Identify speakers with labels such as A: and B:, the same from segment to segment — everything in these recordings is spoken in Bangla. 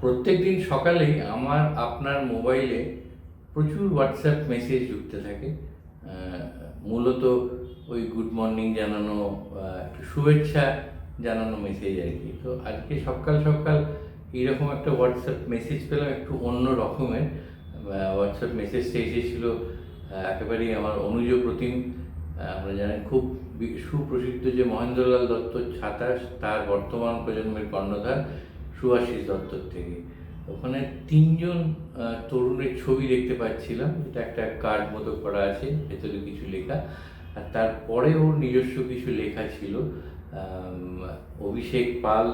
A: প্রত্যেকদিন সকালেই আমার আপনার মোবাইলে প্রচুর হোয়াটসঅ্যাপ মেসেজ ঢুকতে থাকে। মূলত ওই গুড মর্নিং জানানো, একটু শুভেচ্ছা জানানো মেসেজ আর কি। তো আজকে সকাল সকাল এইরকম একটা হোয়াটসঅ্যাপ মেসেজ পেলাম, একটু অন্য রকমের। হোয়াটসঅ্যাপ মেসেজটা এসেছিল একেবারেই আমার অনুজ প্রতিম, আমরা জানেন খুব সুপ্রসিদ্ধ যে মহেন্দ্রলাল দত্ত ছাতা, তার বর্তমান প্রজন্মের কর্ণধার সুভাষিস দত্তর থেকে। ওখানে তিনজন তরুণের ছবি দেখতে পাচ্ছিলাম, এটা একটা কার্ড মতো করা আছে, ভেতরে কিছু লেখা, আর তারপরে ওর নিজস্ব কিছু লেখা ছিল। অভিষেক পাল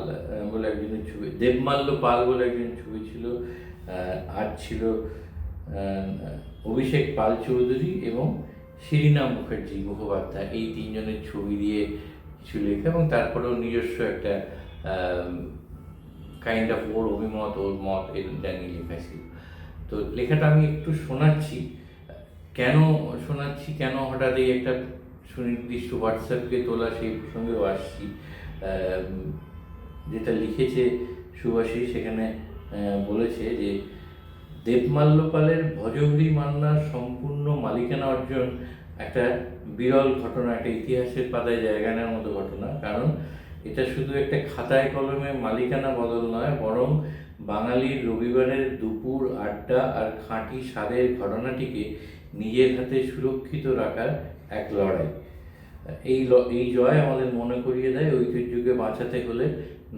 A: বলে একজনের ছবি, দেবমাল্য পাল বলে একজন ছবি ছিল, আর ছিল অভিষেক পাল চৌধুরী এবং শিরিনা মুখোপাধ্যায়, এই তিনজনের ছবি দিয়ে কিছু লেখা, এবং তারপরেও নিজস্ব একটা কাইন্ড অফ ওর অভিমত, ওর মত এটা নিয়ে লেখা ছিল। তো লেখাটা আমি একটু শোনাচ্ছি। কেন হঠাৎ এই একটা সুনির্দিষ্ট হোয়াটসঅ্যাপকে তোলা, সেই প্রসঙ্গেও আসছি। যেটা লিখেছে সুভাষী, সেখানে বলেছে যে দেবমাল্য পালের ভজহরি মান্নার সম্পূর্ণ মালিকানা অর্জন একটা বিরল ঘটনা, একটা ইতিহাসের পাতায় জায়গা নেওয়ার মতো ঘটনা। কারণ এটা শুধু একটা খাতায় কলমে মালিকানা বদল নয়, বরং বাঙালির রবিবারের দুপুর আড্ডা আর খাঁটি স্বাদের ঘটনাটিকে নিজের হাতে সুরক্ষিত রাখার এক লড়াই। এই জয় আমাদের মনে করিয়ে দেয় ঐতিহ্যকে বাঁচাতে হলে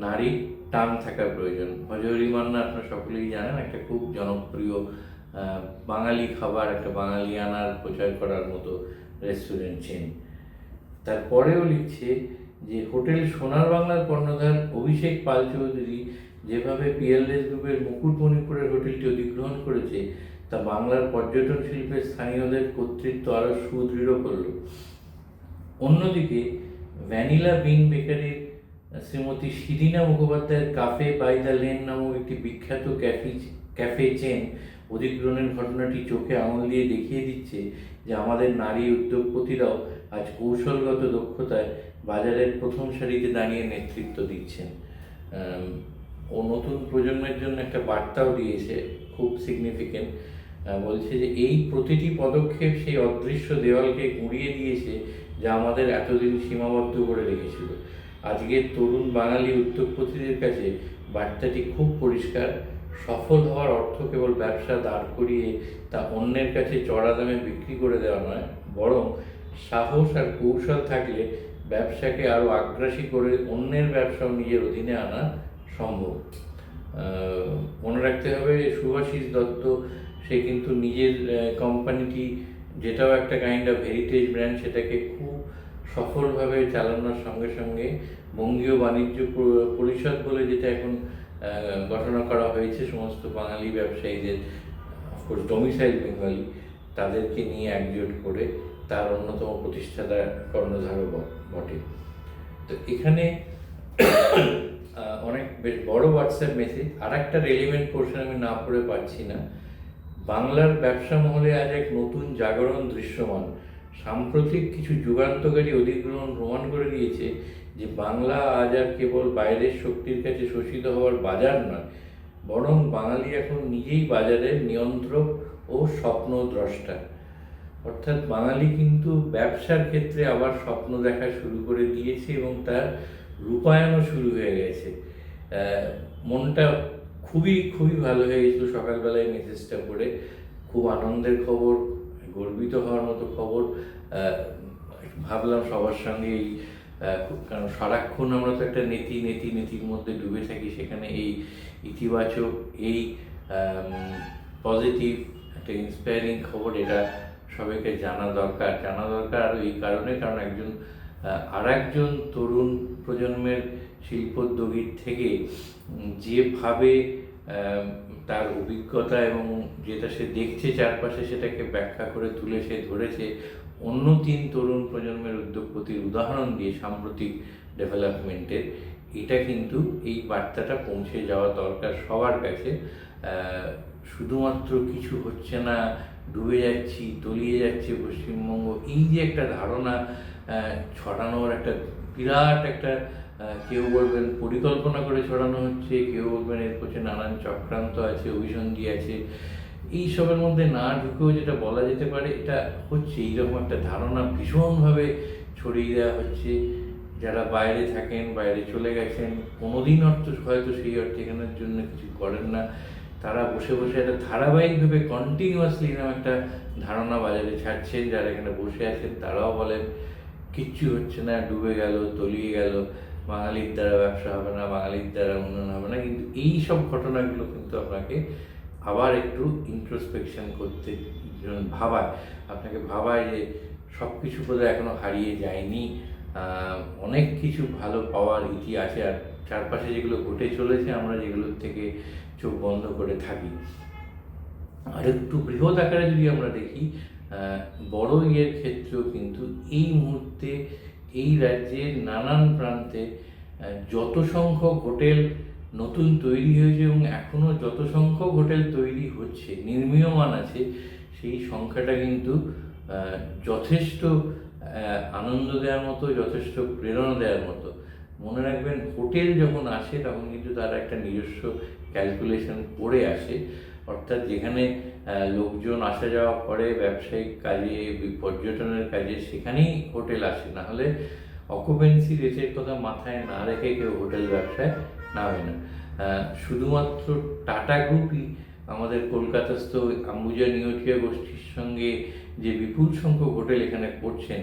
A: নারীর টান থাকা প্রয়োজন। ভজহরি মান্না আপনারা সকলেই জানেন, একটা খুব জনপ্রিয় বাঙালি খাবার, একটা বাঙালিয়ানার প্রচার করার মতো রেস্টুরেন্ট চেন। তারপরেও লিখছে যে হোটেল সোনার বাংলার কর্ণধার অভিষেক পাল চৌধুরী যেভাবে পিএলএস গ্রুপের মুকুটমণিপুরের হোটেলটি অধিগ্রহণ করেছে, তা বাংলার পর্যটন শিল্পের স্থানীয়দের কর্তৃত্ব আরও সুদৃঢ় করল। অন্যদিকে ভ্যানিলা বিন বেকারির শ্রীমতী শিরিনা মুখোপাধ্যায়ের কাফে বাই দ্য লেন নামক একটি বিখ্যাত ক্যাফে চেন অধিগ্রহণের ঘটনাটি চোখে আঙুল দিয়ে দেখিয়ে দিচ্ছে যে আমাদের নারী উদ্যোগপতিরাও আজ কৌশলগত দক্ষতায় বাজারের প্রথম সারিতে দাঁড়িয়ে নেতৃত্ব দিচ্ছেন। ও নতুন প্রজন্মের জন্য একটা বার্তাও দিয়েছে, খুব সিগনিফিকেন্ট। বলছে যে এই প্রতিটি পদক্ষেপ সেই অদৃশ্য দেওয়ালকে গুঁড়িয়ে দিয়েছে যা আমাদের এতদিন সীমাবদ্ধ করে রেখেছিল। আজকের তরুণ বাঙালি উদ্যোগপতিদের কাছে বার্তাটি খুব পরিষ্কার। সফল হওয়ার অর্থ কেবল ব্যবসা দাঁড় করিয়ে তা অন্যের কাছে চড়া দামে বিক্রি করে দেওয়া নয়, বরং সাহস আর কৌশল থাকলে ব্যবসাকে আরও আগ্রাসী করে অন্যের ব্যবসাও নিজের অধীনে আনা সম্ভব। মনে রাখতে হবে, সুভাষিস দত্ত সে কিন্তু নিজের কোম্পানিটি, যেটাও একটা কাইন্ড অফ হেরিটেজ ব্র্যান্ড, সেটাকে খুব সফলভাবে চালানোর সঙ্গে সঙ্গে বঙ্গীয় বাণিজ্য পরিষদ বলে যেটা এখন গঠন করা হয়েছে সমস্ত বাঙালি ব্যবসায়ীদের, অফকোর্স ডোমিসাইল বেঙ্গলি, তাদেরকে নিয়ে একজোট করে, তার অন্যতম প্রতিষ্ঠাতা কর্ণধারও বটে। তো এখানে অনেক বেশ বড় হোয়াটসঅ্যাপ মেসেজ। আর একটা রেলিভেন্ট পোর্শন আমি না পড়ে পাচ্ছি না। বাংলার ব্যবসা মহলে আজ এক নতুন জাগরণ দৃশ্যমান। সাম্প্রতিক কিছু যুগান্তকারী অধিগ্রহণ প্রমাণ করে দিয়েছে যে বাংলা আজ আর কেবল বাইরের শক্তির কাছে শোষিত হওয়ার বাজার নয়, বরং বাঙালি এখন নিজেই বাজারের নিয়ন্ত্রক ও স্বপ্নদ্রষ্টা। অর্থাৎ বাঙালি কিন্তু ব্যবসার ক্ষেত্রে আবার স্বপ্ন দেখা শুরু করে দিয়েছে এবং তার রূপায়ণও শুরু হয়ে গেছে। মনটা খুবই খুবই ভালো হয়ে গেছিলো সকালবেলায় মেসেজটা পড়ে। খুব আনন্দের খবর, গর্বিত হওয়ার মতো খবর। ভাবলাম সবার সঙ্গে এই, কারণ সারাক্ষণ আমরা তো একটা নীতির মধ্যে ডুবে থাকি, সেখানে এই ইতিবাচক, এই পজিটিভ একটা ইন্সপায়ারিং খবর, এটা সবাইকে জানা দরকার। আরও এই কারণে, কারণ একজন তরুণ প্রজন্মের শিল্পোদ্যোগীর থেকে যেভাবে তার অভিজ্ঞতা এবং যেটা সে দেখছে চারপাশে, সেটাকে ব্যাখ্যা করে তুলে সে ধরেছে অন্য 3 তরুণ প্রজন্মের উদ্যোগপতির উদাহরণ দিয়ে সাম্প্রতিক ডেভেলপমেন্টের। এটা কিন্তু এই বার্তাটা পৌঁছে যাওয়া দরকার সবার কাছে। শুধুমাত্র কিছু হচ্ছে না, ডুবে যাচ্ছি, তলিয়ে যাচ্ছে পশ্চিমবঙ্গ, এই যে একটা ধারণা ছড়ানোর একটা বিরাট একটা কেউ বলবেন পরিকল্পনা করে ছড়ানো হচ্ছে, কেউ বলবেন এর পেছনে নানান চক্রান্ত আছে, অভিসন্ধি আছে। এইসবের মধ্যে না ঢুকেও যেটা বলা যেতে পারে, এটা হচ্ছে এইরকম একটা ধারণা ভীষণভাবে ছড়িয়ে দেওয়া হচ্ছে। যারা বাইরে থাকেন, বাইরে চলে গেছেন, কোনোদিন হয়তো সেই অর্থ এখানের জন্য কিছু করেন না, তারা বসে বসে একটা ধারাবাহিকভাবে কন্টিনিউয়াসলি এরকম একটা ধারণা বাজারে ছাড়ছেন। যারা এখানে বসে আছেন তারাও বলেন কিচ্ছু হচ্ছে না, ডুবে গেল, তলিয়ে গেল, বাঙালির দ্বারা ব্যবসা হবে না, বাঙালির দ্বারা উন্নয়ন হবে না। কিন্তু এই সব ঘটনাগুলো কিন্তু আপনাকে আবার একটু ইন্ট্রোস্পেকশন করতে ভাবায়, আপনাকে ভাবায় যে সব কিছু বোধহয় এখনো হারিয়ে যায়নি, অনেক কিছু ভালো পাওয়ার ইতি আছে। আর চারপাশে যেগুলো ঘটে চলেছে আমরা যেগুলোর থেকে চোখ বন্ধ করে থাকি। আর একটু বৃহৎ আকারে যদি আমরা দেখি, বড় ইয়ের ক্ষেত্রেও কিন্তু এই মুহূর্তে এই রাজ্যের নানান প্রান্তে যত সংখ্যক হোটেল নতুন তৈরি হয়েছে এবং এখনও যত সংখ্যক হোটেল তৈরি হচ্ছে, নির্মীয়মান আছে, সেই সংখ্যাটা কিন্তু যথেষ্ট আনন্দ দেওয়ার মতো, যথেষ্ট প্রেরণা দেওয়ার মতো। মনে রাখবেন, হোটেল যখন আসে তখন কিন্তু তারা একটা নিজস্ব ক্যালকুলেশন করে আসে। অর্থাৎ যেখানে লোকজন আসা যাওয়া করে ব্যবসায়িক কাজে, পর্যটনের কাজে, সেখানেই হোটেল আসে। না হলে অকুপেন্সি রেটের কথা মাথায় না রেখে কেউ হোটেল ব্যবসায় নামে না। শুধুমাত্র টাটা গ্রুপই আমাদের কলকাতাস্থ আম্বুজা নিউটিয়া গোষ্ঠীর সঙ্গে যে বিপুল সংখ্যক হোটেল এখানে করছেন,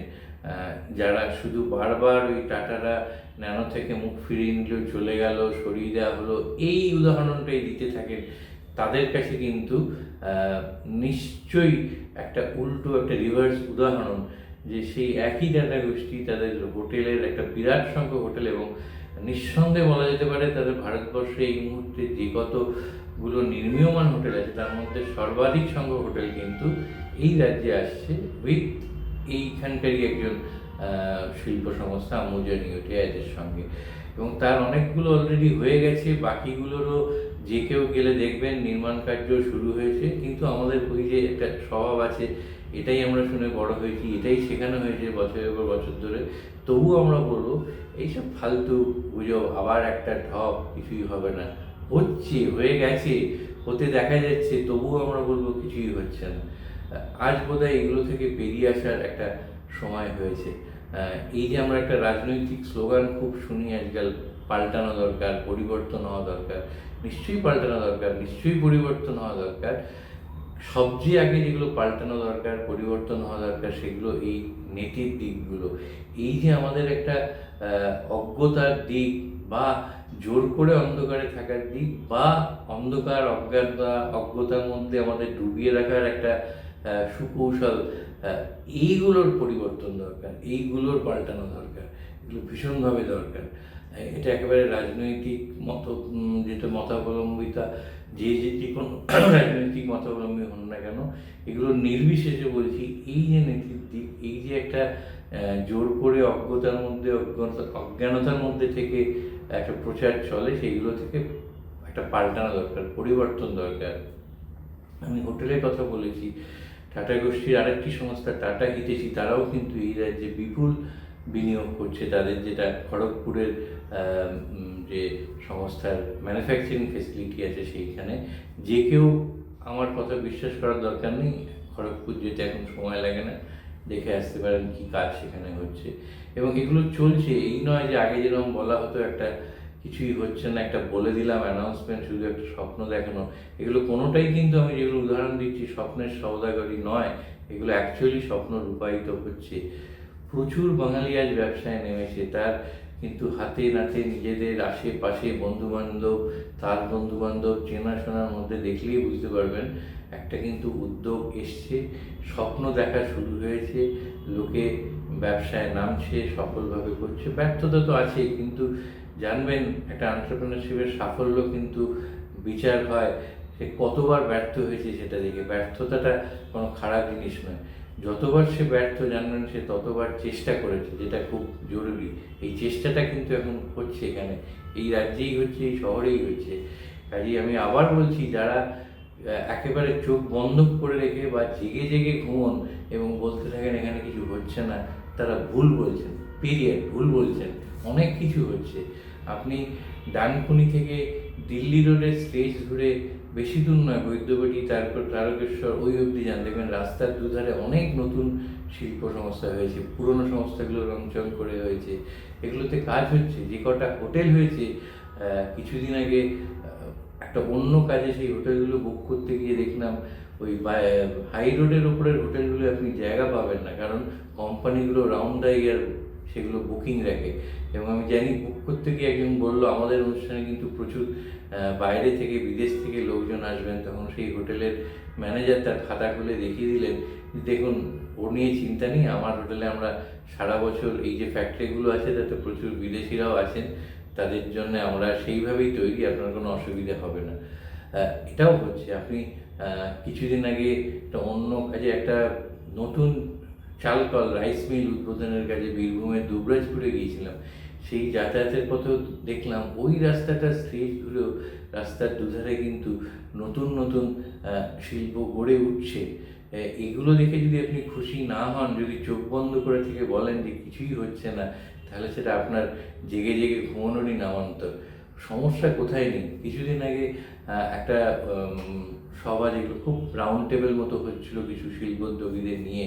A: যারা শুধু বারবার ওই টাটারা ন্যানো থেকে মুখ ফিরিয়ে নিল, চলে গেল, সরিয়ে দেওয়া হলো, এই উদাহরণটাই দিতে থাকেন, তাদের কাছে কিন্তু নিশ্চয়ই একটা উল্টো, একটা রিভার্স উদাহরণ, যে সেই একই টাটা গোষ্ঠী তাদের হোটেলের একটা বিরাট সংখ্যক হোটেল, এবং নিঃসন্দেহে বলা যেতে পারে তাদের ভারতবর্ষে এই মুহূর্তে যে কতগুলো নির্মীয়মান হোটেল আছে তার মধ্যে সর্বাধিক সংখ্যক হোটেল কিন্তু এই রাজ্যে আসছে উইথ এইখানকারই একজন শিল্প সংস্থা আম্বুজা নিউটিয়া এদের সঙ্গে। এবং তার অনেকগুলো অলরেডি হয়ে গেছে, বাকিগুলোরও যে কেউ গেলে দেখবেন নির্মাণ কার্য শুরু হয়েছে। কিন্তু আমাদের ওই যে একটা স্বভাব আছে, এটাই আমরা শুনে বড় হয়েছি, এটাই শেখানো হয়েছে বছরের পর বছর ধরে, তবুও আমরা বলবো এইসব ফালতু গুজব, আবার একটা ঢপ, কিছুই হবে না। হচ্ছে, হয়ে গেছে, হতে দেখা যাচ্ছে, তবুও আমরা বলবো কিছুই হচ্ছে না। আজ বোধহয় এগুলো থেকে বেরিয়ে আসার একটা সময় হয়েছে। এই যে আমরা একটা রাজনৈতিক স্লোগান খুব শুনি আজকাল, পাল্টানো দরকার, পরিবর্তন হওয়া দরকার, নিশ্চয়ই পাল্টানো দরকার, নিশ্চয়ই পরিবর্তন হওয়া দরকার। সবচেয়ে আগে যেগুলো পাল্টানো দরকার, পরিবর্তন হওয়া দরকার, সেগুলো এই নীতির দিকগুলো। এই যে আমাদের একটা অজ্ঞতার দিক, বা জোর করে অন্ধকারে থাকার দিক, বা অন্ধকার, অজ্ঞতার মধ্যে আমাদের ডুবিয়ে রাখার একটা সুকৌশল, এইগুলোর পরিবর্তন দরকার, এইগুলোর পাল্টানো দরকার, এগুলো ভীষণভাবে দরকার। এটা একেবারে রাজনৈতিক যেটা মতাবলম্বিতা, যে কোনো রাজনৈতিক মতাবলম্বী হন না কেন, এগুলো নির্বিশেষে বলছি, এই যে নীতির দিক, এই যে একটা জোর করে অজ্ঞানতার মধ্যে থেকে একটা প্রচার চলে, সেইগুলো থেকে একটা পাল্টানো দরকার, পরিবর্তন দরকার। আমি হোটেলের কথা বলেছি, টাটা গোষ্ঠীর আরেকটি সংস্থা টাটা হিতেশি, তারাও কিন্তু এই রাজ্যে বিপুল বিনিয়োগ করছে। তাদের যেটা খড়গপুরের যে সংস্থার ম্যানুফ্যাকচারিং ফেসিলিটি আছে, সেইখানে যে কেউ, আমার কথা বিশ্বাস করার দরকার নেই, খড়গপুর যেতে এখন সময় লাগে না, দেখে আসতে পারেন কি কাজ সেখানে হচ্ছে। এবং এগুলো চলছে, এই নয় যে আগে যেরকম বলা হতো একটা কিছুই হচ্ছে না, একটা বলে দিলাম অ্যানাউন্সমেন্ট, শুধু একটা স্বপ্ন দেখানো, এগুলো কোনোটাই কিন্তু, আমি যেগুলো উদাহরণ দিচ্ছি, স্বপ্নের সওদাগরি নয়, এগুলো অ্যাকচুয়ালি স্বপ্ন রূপায়িত হচ্ছে। প্রচুর বাঙালি আজ ব্যবসায় নেমেছে, তার কিন্তু হাতে নাতে নিজেদের আশেপাশে বন্ধুবান্ধব, তার বন্ধুবান্ধব, চেনাশোনার মধ্যে দেখলেই বুঝতে পারবেন একটা কিন্তু উদ্যোগ এসছে, স্বপ্ন দেখা শুরু হয়েছে, লোকে ব্যবসায় নামছে, সফলভাবে করছে। ব্যর্থতা তো আছেই, কিন্তু জানবেন একটা এন্টারপ্রেনারশিপের সাফল্য কিন্তু বিচার হয় সে কতবার ব্যর্থ হয়েছে সেটা দেখে। ব্যর্থতাটা কোনো খারাপ জিনিস নয়, যতবার সে ব্যর্থ জানবেন সে ততবার চেষ্টা করেছে, যেটা খুব জরুরি। এই চেষ্টাটা কিন্তু এখন হচ্ছে এখানে, এই রাজ্যেই হচ্ছে, এই শহরেই হচ্ছে। কাজেই আমি আবার বলছি, যারা একেবারে চোখ বন্ধ করে রেখে বা জেগে জেগে ঘুমন এবং বলতে থাকেন এখানে কিছু হচ্ছে না, তারা ভুল বলছেন, পিরিয়ড, ভুল বলছেন। অনেক কিছু হচ্ছে। আপনি ডানকুনি থেকে দিল্লি রোডের স্টেজ ঘুরে বেশি দূর নয়, বৈদ্যবাটি, তারপর তারকেশ্বর, ওই অবধি যান, দেখবেন রাস্তার দুধারে অনেক নতুন শিল্প সংস্থা হয়েছে, পুরনো সংস্থাগুলো রংচং করে হয়েছে, এগুলোতে কাজ হচ্ছে। যে কটা হোটেল হয়েছে, কিছুদিন আগে একটা অন্য কাজে সেই হোটেলগুলো বুক করতে গিয়ে দেখলাম ওই হাই রোডের ওপরের হোটেলগুলো আপনি জায়গা পাবেন না, কারণ কোম্পানিগুলো রাউন্ড দ্য ইয়ার সেগুলো বুকিং রাখে। এবং আমি জানি, বুক করতে গিয়ে একজন বললো আমাদের অনুষ্ঠানে কিন্তু প্রচুর বাইরে থেকে, বিদেশ থেকে লোকজন আসবেন। তখন সেই হোটেলের ম্যানেজার তার খাতা খুলে দেখিয়ে দিলেন, দেখুন ও নিয়ে চিন্তা নেই, আমার হোটেলে আমরা সারা বছর এই যে ফ্যাক্টরিগুলো আছে তাতে প্রচুর বিদেশিরাও আছেন, তাদের জন্য আমরা সেইভাবেই তৈরি, আপনার কোনো অসুবিধা হবে না। এটাও হচ্ছে। আপনি কিছুদিন আগে একটা অন্য কাজে একটা নতুন চালকল রাইস মিল উদ্বোধনের কাজে বীরভূমের দুবরাজপুরে গিয়েছিলাম। সেই যাতায়াতের পথেও দেখলাম ওই রাস্তাটা স্টেজ ঘুরেও রাস্তার দুধারে কিন্তু নতুন নতুন শিল্প গড়ে উঠছে। এগুলো দেখে যদি আপনি খুশি না হন, যদি চোখ বন্ধ করে থেকে বলেন যে কিছুই হচ্ছে না, তাহলে সেটা আপনার জেগে জেগে ঘুমানোরই নামান্তর। সমস্যা কোথায় নেই। কিছুদিন আগে একটা সভা, যেগুলো খুব রাউন্ড টেবিল মতো হচ্ছিল কিছু শিল্পোদ্যোগীদের নিয়ে,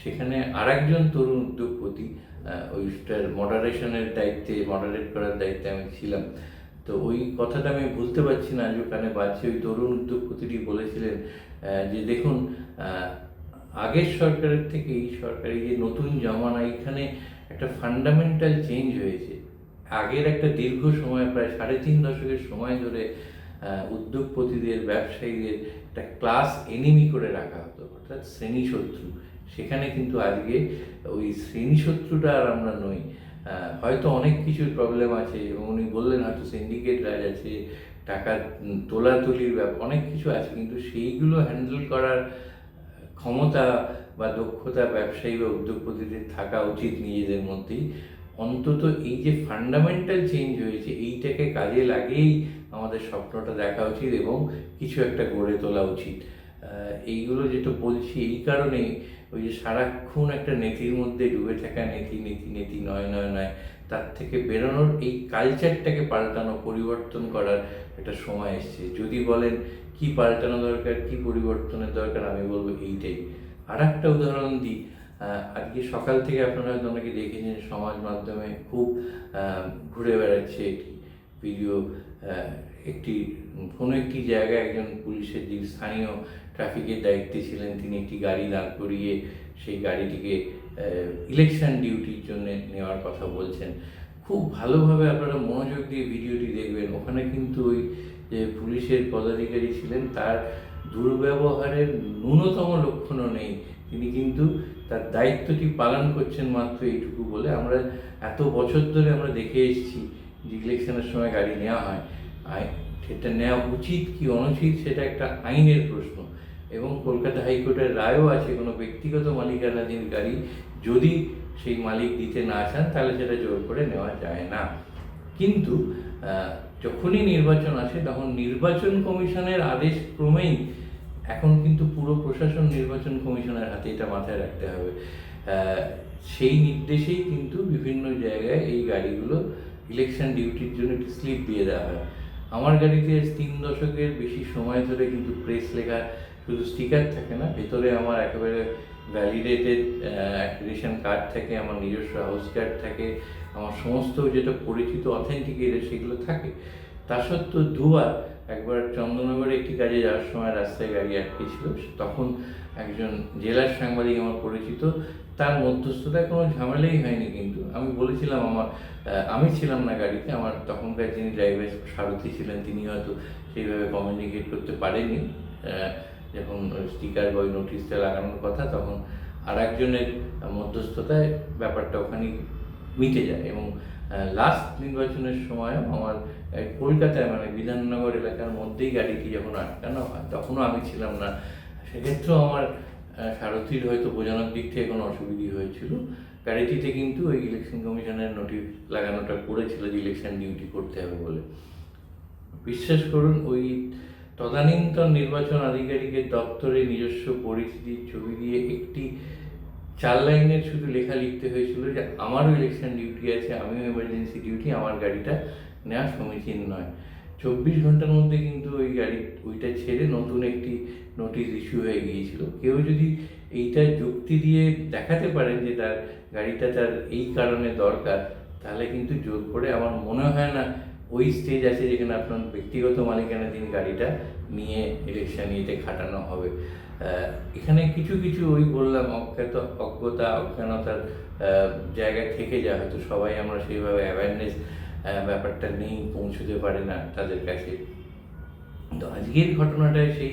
A: সেখানে আরেকজন তরুণ উদ্যোগপতি, ওইটার মডারেট করার দায়িত্বে আমি ছিলাম। তো ওই কথাটা আমি ভুলতে পারছি না, যে ওখানে বাচ্চা ওই তরুণ উদ্যোগপতিটি বলেছিলেন যে দেখুন, আগের সরকারের থেকে এই সরকারি যে নতুন জমানা, এখানে একটা ফান্ডামেন্টাল চেঞ্জ হয়েছে। আগের একটা দীর্ঘ সময়, প্রায় 3.5 দশকের সময় ধরে উদ্যোগপতিদের, ব্যবসায়ীদের একটা ক্লাস এনিমি করে রাখা হতো, অর্থাৎ শ্রেণী শত্রু। সেখানে কিন্তু আজকে ওই শ্রেণী শত্রুটা আর আমরা নই। হয়তো অনেক কিছুর প্রবলেম আছে, এবং উনি বললেন হয়তো সিন্ডিকেট রাজ আছে, টাকা তোলাতুলির ব্যাপার অনেক কিছু আছে, কিন্তু সেইগুলো হ্যান্ডেল করার ক্ষমতা বা দক্ষতা ব্যবসায়ী বা উদ্যোগপতিদের থাকা উচিত নিজেদের মধ্যেই। অন্তত এই যে ফান্ডামেন্টাল চেঞ্জ হয়েছে, এইটাকে কাজে লাগিয়েই আমাদের স্বপ্নটা দেখা উচিত এবং কিছু একটা গড়ে তোলা উচিত। এইগুলো যেটা বলছি এই কারণেই, ওই যে সারাক্ষণ একটা নেতির মধ্যে ডুবে থাকা, নেতি নেতি নেতি, নয় নয় নয়, তার থেকে বেরোনোর, এই কালচারটাকে পাল্টানো, পরিবর্তন করার একটা সময় এসছে। যদি বলেন কি পাল্টানো দরকার, কি পরিবর্তনের দরকার, আমি বলবো এইটাই। আর একটা উদাহরণ দিই, আজকে সকাল থেকে আপনারা হয়তো অনেকে দেখেছেন সমাজ মাধ্যমে খুব ঘুরে বেড়াচ্ছে একটি ভিডিও। কোনো একটি জায়গায় একজন পুলিশের যে স্থানীয় ট্রাফিকের দায়িত্বে ছিলেন, তিনি একটি গাড়ি দাঁড় করিয়ে সেই গাড়িটিকে ইলেকশন ডিউটির জন্য নেওয়ার কথা বলছেন। খুব ভালোভাবে আপনারা মনোযোগ দিয়ে ভিডিওটি দেখবেন। ওখানে কিন্তু ওই যে পুলিশের পদাধিকারী ছিলেন, তার দুর্ব্যবহারের ন্যূনতম লক্ষণও নেই। তিনি কিন্তু তার দায়িত্বটি পালন করছেন মাত্র এইটুকু বলে। আমরা এত বছর ধরে আমরা দেখে এসেছি যে ইলেকশনের সময় গাড়ি নেওয়া হয়, সেটা নেওয়া উচিত কি অনুচিত সেটা একটা আইনের প্রশ্ন, এবং কলকাতা হাইকোর্টের রায়ও আছে, কোনো ব্যক্তিগত মালিকানাধীন গাড়ি যদি সেই মালিক দিতে না চান তাহলে সেটা জোর করে নেওয়া যায় না। কিন্তু যখনই নির্বাচন আসে, তখন নির্বাচন কমিশনের আদেশ ক্রমেই এখন কিন্তু পুরো প্রশাসন নির্বাচন কমিশনের হাতে, এটা মাথায় রাখতে হবে। সেই নির্দেশেই কিন্তু বিভিন্ন জায়গায় এই গাড়িগুলো ইলেকশন ডিউটির জন্য একটি স্লিপ দিয়ে দেওয়া হয়। আমার গাড়িতে 3 দশকের বেশি সময় ধরে কিন্তু প্রেস লেখা, শুধু স্টিকার থাকে না, ভেতরে আমার একেবারে ভ্যালিডেটেড অ্যাক্রিডিটেশন কার্ড থাকে, আমার নিজস্ব হাউস কার্ড থাকে, আমার সমস্ত যেটা পরিচিত অথেন্টিকেটেড সেগুলো থাকে। তা সত্ত্বেও দুবার, একবার চন্দননগরে একটি কাজে যাওয়ার সময় রাস্তায় গাড়ি আটকেছিল, তখন একজন জেলার সাংবাদিক আমার পরিচিত, তার মধ্যস্থতায় কোনো ঝামেলাই হয়নি। কিন্তু আমি বলেছিলাম আমি ছিলাম না গাড়িতে, আমার তখনকার যিনি ড্রাইভার সারথি ছিলেন তিনি হয়তো সেইভাবে কমিউনিকেট করতে পারেননি। যখন স্টিকার বা ওই নোটিশটা লাগানোর কথা, তখন আর একজনের মধ্যস্থতায় ব্যাপারটা ওখানে মিটে যায়। এবং লাস্ট নির্বাচনের সময়ও আমার কলকাতায়, মানে বিধাননগর এলাকার মধ্যেই গাড়িটি যখন আটকানো হয়, তখনও আমি ছিলাম না। সেক্ষেত্রেও আমার সারথির হয়তো বোঝানোর দিক থেকে কোনো অসুবিধা হয়েছিল। গাড়িটিতে কিন্তু ওই ইলেকশন কমিশনের নোটিশ লাগানোটা করেছিল যে ইলেকশন ডিউটি করতে হবে বলে। বিশ্বাস করুন, ওই তদানীন্তন নির্বাচন আধিকারিকের দপ্তরে নিজস্ব পরিচিতির ছবি দিয়ে একটি 4 লাইনের শুধু লেখা লিখতে হয়েছিল যে আমারও ইলেকশন ডিউটি আছে, আমিও এমার্জেন্সি ডিউটি, আমার গাড়িটা নেওয়া সমীচীন নয়। 24 ঘন্টার মধ্যে কিন্তু ওইটা ছেড়ে নতুন একটি নোটিশ ইস্যু হয়ে গিয়েছিল। কেউ যদি এইটা যুক্তি দিয়ে দেখাতে পারেন যে তার গাড়িটা তার এই কারণে দরকার, তাহলে কিন্তু জোর করে আমার মনে হয় না ওই স্টেজ আছে যেখানে আপনার ব্যক্তিগত মালিকানাধীন গাড়িটা নিয়ে ইলেকশন ইয়েতে খাটানো হবে। এখানে কিছু কিছু ওই বললাম অজ্ঞতা অজ্ঞানতার জায়গা থেকে যায়, হয়তো সবাই আমরা সেইভাবে অ্যাওয়ারনেস ব্যাপারটা নেই, পৌঁছতে পারে না তাদের কাছে। তো আজকের ঘটনাটায় সেই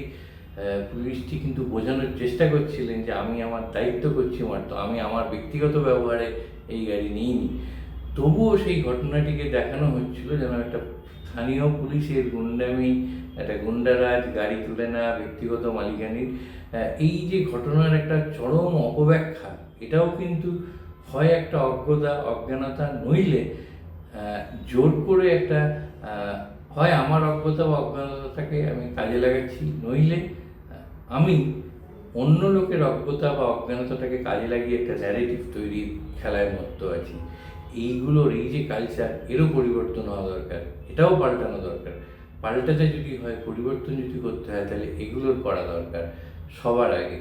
A: পুলিশটি কিন্তু বোঝানোর চেষ্টা করছিলেন যে আমি আমার দায়িত্ব করছি মাত্র, আমি আমার ব্যক্তিগত ব্যবহারে এই গাড়ি নিইনি। তবুও সেই ঘটনাটিকে দেখানো হচ্ছিল যেন একটা স্থানীয় পুলিশের গুন্ডামি, একটা গুন্ডারাজ, গাড়ি তুলে নেওয়া, ব্যক্তিগত মালিকানির এই যে ঘটনার একটা চরম অপব্যাখ্যা, এটাও কিন্তু হয় একটা অজ্ঞানতা, নইলে জোর করে একটা হয় আমার অজ্ঞতা বা অজ্ঞানতাটাকে আমি কাজে লাগাচ্ছি, নইলে আমি অন্য লোকের অজ্ঞতা বা অজ্ঞানতাটাকে কাজে লাগিয়ে একটা ন্যারেটিভ তৈরির খেলায় মত্ত আছি। এইগুলোর এই যে কালচার, এরও পরিবর্তন হওয়া দরকার, এটাও পাল্টানো দরকার। পাল্টাতে যদি হয়, পরিবর্তন যদি করতে হয়, তাহলে এগুলোর করা দরকার সবার আগে।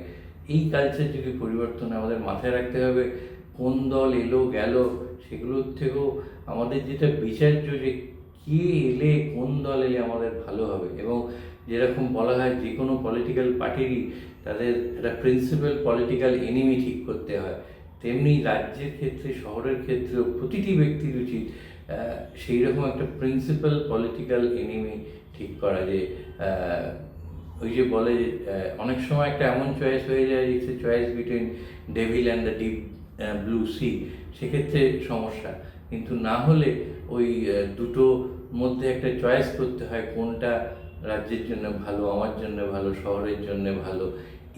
A: এই কালচার যদি পরিবর্তন, আমাদের মাথায় রাখতে হবে কোন দল এলো গেল সেগুলোর থেকেও আমাদের যেটা বিচার্য যে কে এলে, কোন দল এলে আমাদের ভালো হবে। এবং যেরকম বলা হয় যে কোনো পলিটিক্যাল পার্টিরই তাদের একটা প্রিন্সিপাল পলিটিক্যাল এনিমি ঠিক করতে হয়, তেমনি রাজ্যের ক্ষেত্রে, শহরের ক্ষেত্রেও প্রতিটি ব্যক্তির উচিত সেই রকম একটা প্রিন্সিপাল পলিটিক্যাল এনিমি ঠিক করা। যে ওই যে বলে যে অনেক সময় একটা এমন চয়েস হয়ে যায়, it's a choice between devil and the deep blue sea, সেক্ষেত্রে সমস্যা। কিন্তু না হলে ওই দুটো মধ্যে একটা চয়েস করতে হয়, কোনটা রাজ্যের জন্য ভালো, আমার জন্য ভালো, শহরের জন্য ভালো,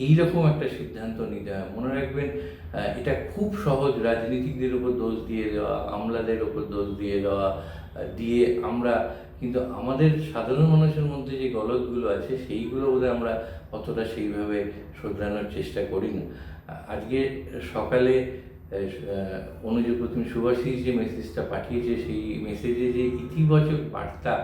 A: এইরকম একটা সিদ্ধান্ত নিতে হয়। মনে রাখবেন, এটা খুব সহজ রাজনীতিকদের উপর দোষ দিয়ে দেওয়া, আমলাদের উপর দোষ দিয়ে দেওয়া, দিয়ে আমরা কিন্তু আমাদের সাধারণ মানুষের মধ্যে যে গলদগুলো আছে সেইগুলো বোধহয় আমরা অতটা সেইভাবে শোধরানোর চেষ্টা করি না। আজকে সকালে অনুজ প্রথম সুভাষিস যে মেসেজটা পাঠিয়েছে, সেই মেসেজে যে ইতিবাচক বার্তা,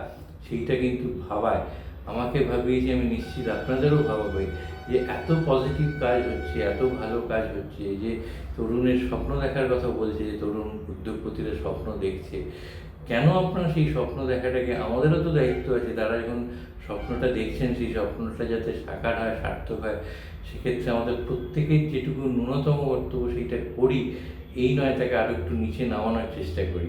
A: সেইটা কিন্তু ভাবায়, আমাকে ভাবিয়েছে, আমি নিশ্চিত আপনাদেরও ভাবাবে যে এত পজিটিভ কাজ হচ্ছে, এত ভালো কাজ হচ্ছে, যে তরুণের স্বপ্ন দেখার কথা বলছে, যে তরুণ উদ্যোগপতিরা স্বপ্ন দেখছে। কেন আপনারা সেই স্বপ্ন দেখাটাকে, আমাদেরও তো দায়িত্ব আছে, তারা যখন স্বপ্নটা দেখছেন সেই স্বপ্নটা যাতে সাকার হয়, সার্থক হয়, সেক্ষেত্রে আমাদের প্রত্যেকের যেটুকু ন্যূনতম কর্তব্য সেইটা করি, এই নয় তাকে আরও একটু নিচে নামানোর চেষ্টা করি,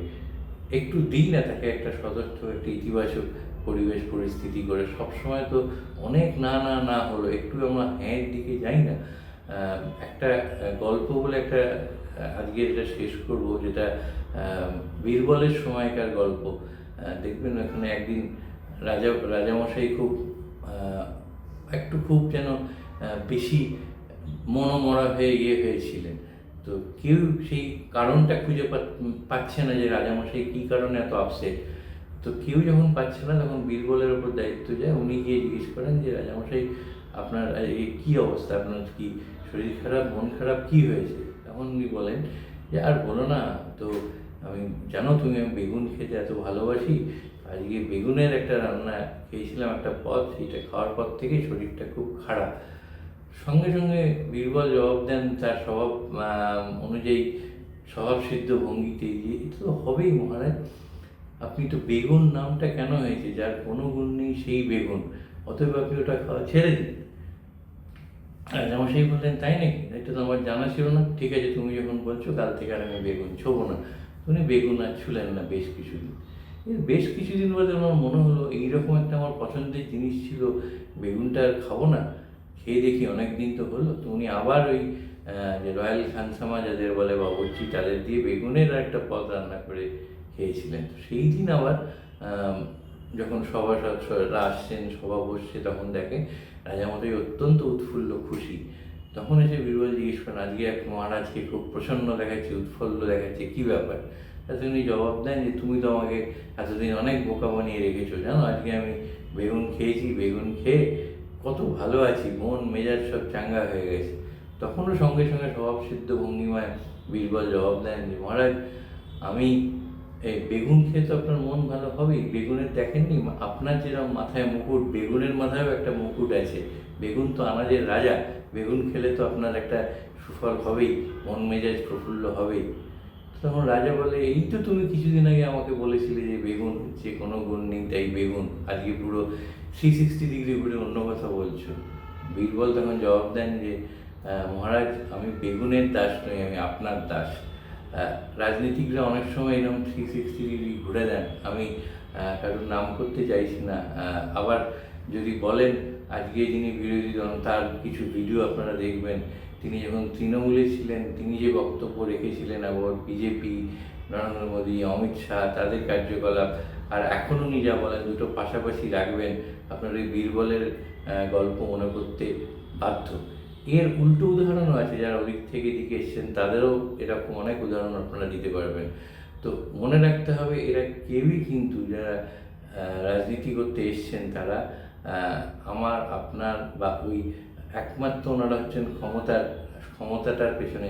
A: একটু দিই না তাকে একটা সদর্থ, একটা ইতিবাচক পরিবেশ পরিস্থিতি করে। সবসময় তো অনেক না না না হলো, একটু আমরা হ্যাঁর দিকে যাই না। একটা গল্প বলে একটা আজকে এটা শেষ করব, যেটা বীরবলের সময়কার গল্প। দেখবেন ওখানে একদিন রাজামশাই খুব যেন বেশি মনোমরা হয়ে হয়েছিলেন। তো কেউ সেই কারণটা খুঁজে পাচ্ছে না যে রাজামশাই কী কারণে এত আপসেট। তো কেউ যখন পাচ্ছে না, তখন বীরবলের ওপর দায়িত্ব যায়। উনি গিয়ে জিজ্ঞেস করেন যে রাজামশাই, আপনার কী অবস্থা, আপনার কি শরীর খারাপ, মন খারাপ, কী হয়েছে? তখন উনি বলেন যে আর বলো না তো, আমি জানো তুমি আমি বেগুন খেতে এত ভালোবাসি, আজকে বেগুনের একটা রান্না খেয়েছিলাম, একটা পদ, সেইটা খাওয়ার পর থেকেই শরীরটা খুব খারাপ। সঙ্গে সঙ্গে বীরবল জবাব দেন তার স্বভাব অনুযায়ী, স্বভাবসিদ্ধ ভঙ্গিতে, যে এটা তো হবেই মহারাজ, আপনি তো বেগুন নামটা কেন হয়েছে, যার কোনো গুণ নেই সেই বেগুন, অতএব আপনি ওটা খাওয়া ছেড়ে দিন। রাজামশাই বললেন তাই নাকি, এটা তো আমার জানা ছিল না, ঠিক আছে তুমি যখন বলছো, কাল থেকে আর আমি বেগুন ছোবো না। উনি বেগুন আর ছুলেন না বেশ কিছুদিন। বেশ কিছুদিন বাদে আমার মনে হলো এইরকম একটা আমার পছন্দের জিনিস ছিল, বেগুনটা আর খাবো না, খেয়ে দেখি অনেক দিন তো হলো। তো উনি আবার ওই যে রয়্যাল খানসামা যাদের বলে বাবুর্চি, তাদের দিয়ে বেগুনের একটা পদ রান্না করে খেয়েছিলেন। তো সেই দিন আবার যখন সভাসদরা আসছেন, সভা বসছে, তখন দেখে রাজামশাই অত্যন্ত উৎফুল্ল, খুশি। তখন এসে বীরবল জিজ্ঞেস করেন, আজকে এক মহারাজকে খুব প্রসন্ন দেখাচ্ছে, উৎফুল্ল দেখাচ্ছে, কী ব্যাপার? তাতে উনি জবাব দেন যে তুমি তো আমাকে এতদিন অনেক বোকা বানিয়ে রেখেছো, জানো আজকে আমি বেগুন খেয়েছি, বেগুন খেয়ে কত ভালো আছি, মন মেজাজ সব চাঙ্গা হয়ে গেছে। তখনও সঙ্গে সঙ্গে স্বভাবসিদ্ধ ভঙ্গিমায় বীরবল জবাব দেন যে মহারাজ, আমি এই বেগুন খেয়ে তো আপনার মন ভালো হবেই, বেগুনের দেখেননি আপনার যেরকম মাথায় মুকুট, বেগুনের মাথায়ও একটা মুকুট আছে, বেগুন তো আনাজের রাজা, বেগুন খেলে তো আপনার একটা সুফল হবেই, মন মেজাজ প্রফুল্ল হবেই। তখন রাজা বলে, এই তো তুমি কিছুদিন আগে আমাকে বলেছিলে যে বেগুন হচ্ছে কোনো গুণ নেই তাই বেগুন, আজকে পুরো 360 ডিগ্রি ঘুরে অন্য কথা বলছো। বীরবল তখন জবাব দেন যে মহারাজ, আমি বেগুনের দাস নই, আমি আপনার দাস। রাজনীতিকরা অনেক সময় এরকম 360 ডিগ্রি ঘুরে দেন, আমি কারোর নাম করতে চাইছি না। আবার যদি বলেন, আজকে যিনি বিরোধী দল, তার কিছু ভিডিও আপনারা দেখবেন, তিনি যখন তৃণমূলে ছিলেন তিনি যে বক্তব্য রেখেছিলেন আবার বিজেপি, নরেন্দ্র মোদী, অমিত শাহ, তাদের কার্যকলাপ, আর এখন উনি যা বলেন, দুটো পাশাপাশি রাখবেন, আপনার ওই বীরবলের গল্প মনে করতে বাধ্য। এর উল্টো উদাহরণও আছে, যারা ওদিক থেকে দিকে এসছেন তাদেরও এরকম অনেক উদাহরণ আপনারা দিতে পারবেন। তো মনে রাখতে হবে, এরা কেউই কিন্তু যারা রাজনীতি করতে এসছেন তারা আমার আপনার বা ওই একমাত্র ওনারা হচ্ছেন ক্ষমতাটার পেছনে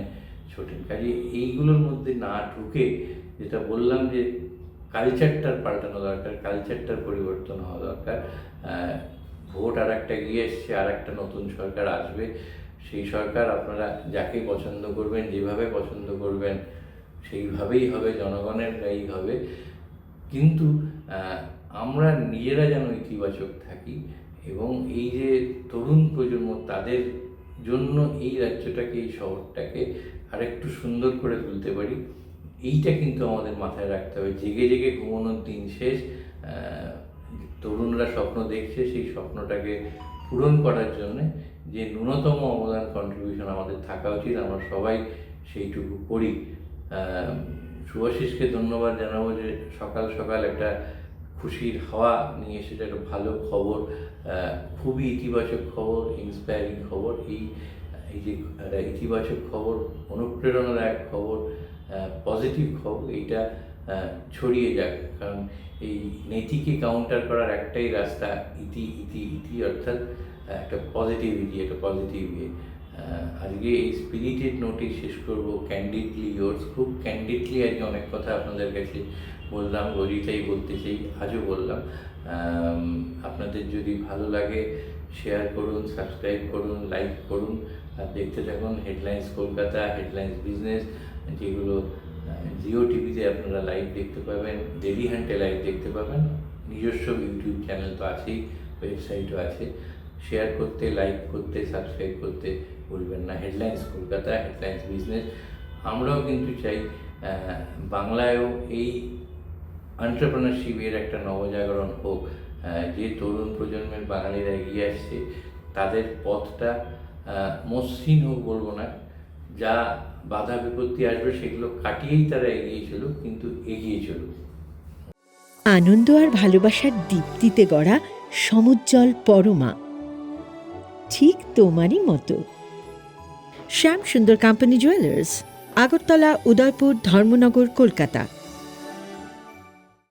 A: ছোটেন। কাজে এইগুলোর মধ্যে না ঢুকে, যেটা বললাম যে কালচারটার পাল্টানো দরকার, কালচারটার পরিবর্তন হওয়া দরকার। ভোট আর একটা গিয়ে এসছে, আর একটা নতুন সরকার আসবে, সেই সরকার আপনারা যাকে পছন্দ করবেন, যেভাবে পছন্দ করবেন সেইভাবেই হবে, জনগণের গায়েই হবে। কিন্তু আমরা নিজেরা যেন ইতিবাচক থাকি এবং এই যে তরুণ প্রজন্ম, তাদের জন্য এই রাজ্যটাকে, এই শহরটাকে আরেকটু সুন্দর করে তুলতে পারি, এইটা কিন্তু আমাদের মাথায় রাখতে হবে। জেগে জেগে ঘুমানোর দিন শেষ। তরুণরা স্বপ্ন দেখছে, সেই স্বপ্নটাকে পূরণ করার জন্যে যে ন্যূনতম অবদান, কন্ট্রিবিউশন আমাদের থাকা উচিত, আমরা সবাই সেইটুকু করি। শুভাশিসকে ধন্যবাদ জানাবো যে সকাল সকাল একটা খুশির হাওয়া নিয়ে এসেছে, একটা ভালো খবর, খুবই ইতিবাচক খবর, ইন্সপায়ারিং খবর। এই যে ইতিবাচক খবর, অনুপ্রেরণাদায়ক খবর, পজিটিভ খবর, এইটা ছড়িয়ে যাক। কারণ এই নীতিকে কাউন্টার করার একটাই রাস্তা, ইতি ইতি ইতি, অর্থাৎ একটা পজিটিভিটি, একটা পজিটিভ ইয়ে। আজকে এই স্পিরিটেড নোটে শেষ করব, ক্যান্ডিডলি ইয়োর্স। খুব ক্যান্ডিডলি আজকে অনেক কথা আপনাদের কাছে বললাম, রোজই তাই বলতে চাই, আজও বললাম। আপনাদের যদি ভালো লাগে শেয়ার করুন, সাবস্ক্রাইব করুন, লাইক করুন, আর দেখতে থাকুন হেডলাইন্স কলকাতা, হেডলাইন্স বিজনেস, যেগুলো জিও টিভিতে আপনারা লাইভ দেখতে পাবেন, ডেলি হান্টে লাইভ দেখতে পাবেন। নিজস্ব ইউটিউব চ্যানেল তো আছেই, ওয়েবসাইটও আছে। শেয়ার করতে, লাইক করতে, সাবস্ক্রাইব করতে ভুলবেন না। Headlines Kolkata, headlines business. আমরাও কিন্তু চাই বাংলায়ও এই এন্টারপ্রেনারশিপের একটা নবজাগরণ হোক। যে তরুণ প্রজন্মের বাঙালিরা এগিয়ে আসছে, তাদের পথটা মসৃণ হোক বলবো না, যা বাধা বিপত্তি আসবে সেগুলো কাটিয়েই তারা এগিয়ে চলুক, কিন্তু এগিয়ে চলুক।
B: আনন্দ আর ভালোবাসার দীপ্তিতে গড়া সমুজ্জ্বল পরমা, ঠিক তোমারই মতো। শ্যাম সুন্দর কোম্পানি জুয়েলার্স, আগরতলা, উদয়পুর, ধর্মনগর, কলকাতা।